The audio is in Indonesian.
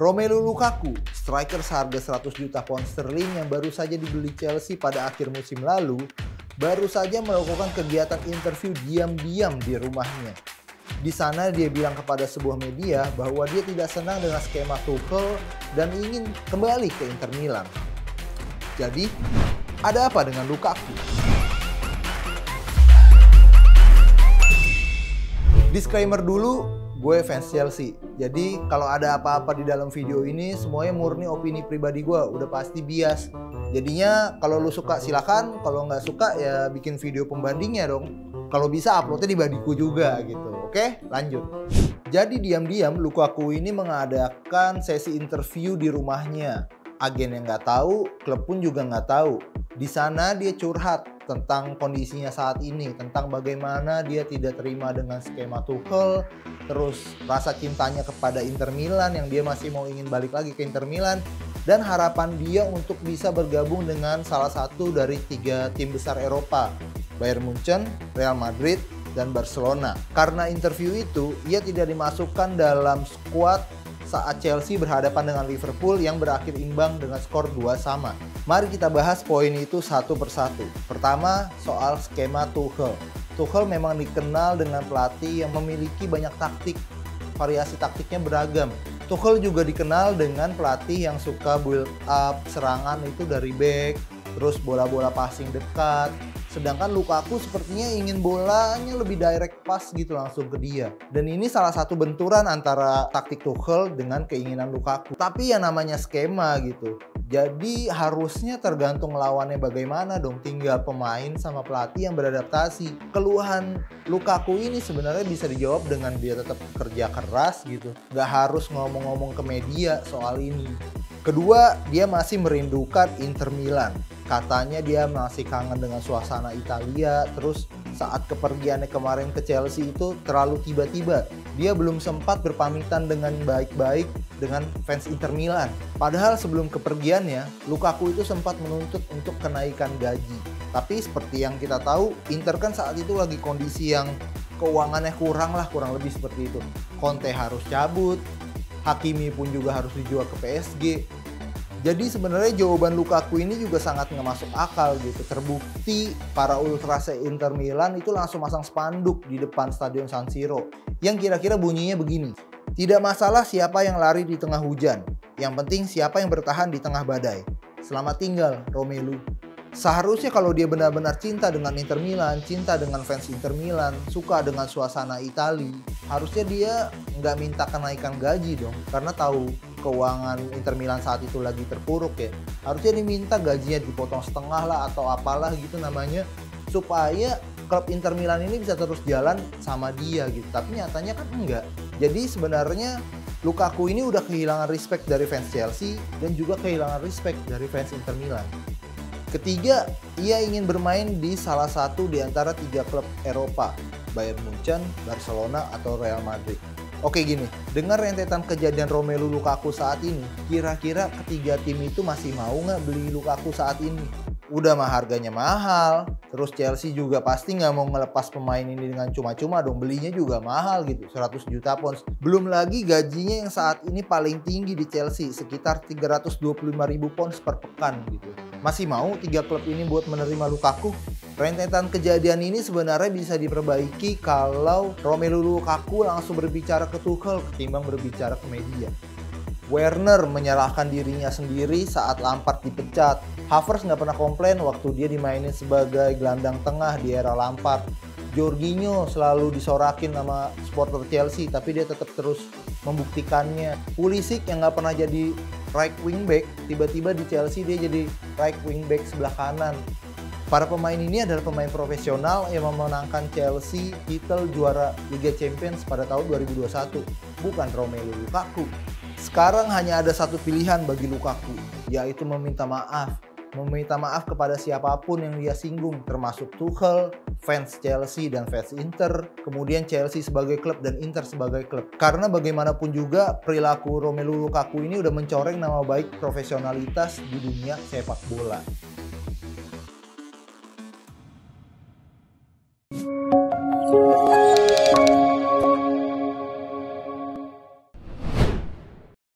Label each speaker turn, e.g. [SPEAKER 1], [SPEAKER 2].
[SPEAKER 1] Romelu Lukaku, striker seharga 100 juta pound sterling yang baru saja dibeli Chelsea pada akhir musim lalu, baru saja melakukan kegiatan interview diam-diam di rumahnya. Di sana dia bilang kepada sebuah media bahwa dia tidak senang dengan skema Tuchel dan ingin kembali ke Inter Milan. Jadi, ada apa dengan Lukaku? Disclaimer dulu, gue fans Chelsea. Jadi kalau ada apa-apa di dalam video ini semuanya murni opini pribadi gue, udah pasti bias. Jadinya kalau lu suka silakan, kalau nggak suka ya bikin video pembandingnya dong. Kalau bisa uploadnya di Badiku juga gitu. Oke, lanjut. Jadi diam-diam Lukaku ini mengadakan sesi interview di rumahnya. Agen yang nggak tahu, klub pun juga nggak tahu. Di sana dia curhat tentang kondisinya saat ini, tentang bagaimana dia tidak terima dengan skema Tuchel, terus rasa cintanya kepada Inter Milan yang dia masih mau ingin balik lagi ke Inter Milan, dan harapan dia untuk bisa bergabung dengan salah satu dari 3 tim besar Eropa, Bayern Munchen, Real Madrid, dan Barcelona. Karena interview itu, ia tidak dimasukkan dalam skuad saat Chelsea berhadapan dengan Liverpool yang berakhir imbang dengan skor 2-2. Mari kita bahas poin itu satu persatu. Pertama, soal skema Tuchel. Tuchel memang dikenal dengan pelatih yang memiliki banyak taktik, variasi taktiknya beragam. Tuchel juga dikenal dengan pelatih yang suka build up serangan itu dari back, terus bola-bola passing dekat. Sedangkan Lukaku sepertinya ingin bolanya lebih direct pass gitu langsung ke dia. Dan ini salah satu benturan antara taktik Tuchel dengan keinginan Lukaku. Tapi yang namanya skema gitu. Jadi harusnya tergantung lawannya bagaimana dong. Tinggal pemain sama pelatih yang beradaptasi. Keluhan Lukaku ini sebenarnya bisa dijawab dengan dia tetap kerja keras gitu. Gak harus ngomong-ngomong ke media soal ini. Kedua, dia masih merindukan Inter Milan. Katanya dia masih kangen dengan suasana Italia. Terus saat kepergiannya kemarin ke Chelsea itu terlalu tiba-tiba. Dia belum sempat berpamitan dengan baik-baik dengan fans Inter Milan. Padahal sebelum kepergiannya, Lukaku itu sempat menuntut untuk kenaikan gaji. Tapi seperti yang kita tahu, Inter kan saat itu lagi kondisi yang keuangannya kurang lebih seperti itu. Conte harus cabut, Hakimi pun juga harus dijual ke PSG. Jadi sebenarnya jawaban Lukaku ini juga sangat nggak masuk akal gitu. Terbukti para ultras Inter Milan itu langsung masang spanduk di depan Stadion San Siro yang kira-kira bunyinya begini. Tidak masalah siapa yang lari di tengah hujan, yang penting siapa yang bertahan di tengah badai. Selamat tinggal, Romelu. Seharusnya kalau dia benar-benar cinta dengan Inter Milan, cinta dengan fans Inter Milan, suka dengan suasana Italia, harusnya dia nggak minta kenaikan gaji dong. Karena tahu keuangan Inter Milan saat itu lagi terpuruk ya. Harusnya diminta gajinya dipotong setengah lah atau apalah gitu namanya. Supaya klub Inter Milan ini bisa terus jalan sama dia gitu. Tapi nyatanya kan enggak. Jadi sebenarnya Lukaku ini udah kehilangan respect dari fans Chelsea dan juga kehilangan respect dari fans Inter Milan. Ketiga, ia ingin bermain di salah satu di antara 3 klub Eropa, Bayern Munchen, Barcelona, atau Real Madrid. Oke gini, dengan rentetan kejadian Romelu Lukaku saat ini, kira-kira ketiga tim itu masih mau nggak beli Lukaku saat ini? Udah mah harganya mahal, terus Chelsea juga pasti nggak mau ngelepas pemain ini dengan cuma-cuma dong, belinya juga mahal gitu, 100 juta pounds. Belum lagi gajinya yang saat ini paling tinggi di Chelsea, sekitar 325.000 pounds per pekan gitu. Masih mau 3 klub ini buat menerima Lukaku? Rentetan kejadian ini sebenarnya bisa diperbaiki kalau Romelu Lukaku langsung berbicara ke Tuchel ketimbang berbicara ke media. Werner menyalahkan dirinya sendiri saat Lampard dipecat. Havertz nggak pernah komplain waktu dia dimainin sebagai gelandang tengah di era Lampard. Jorginho selalu disorakin sama supporter Chelsea, tapi dia tetap terus membuktikannya. Pulisic yang nggak pernah jadi right wing back, tiba-tiba di Chelsea dia jadi right wing back sebelah kanan. Para pemain ini adalah pemain profesional yang memenangkan Chelsea titel juara Liga Champions pada tahun 2021, bukan Romelu Lukaku. Sekarang hanya ada satu pilihan bagi Lukaku, yaitu meminta maaf. Meminta maaf kepada siapapun yang dia singgung, termasuk Tuchel, fans Chelsea dan fans Inter, kemudian Chelsea sebagai klub dan Inter sebagai klub. Karena bagaimanapun juga perilaku Romelu Lukaku ini udah mencoreng nama baik profesionalitas di dunia sepak bola.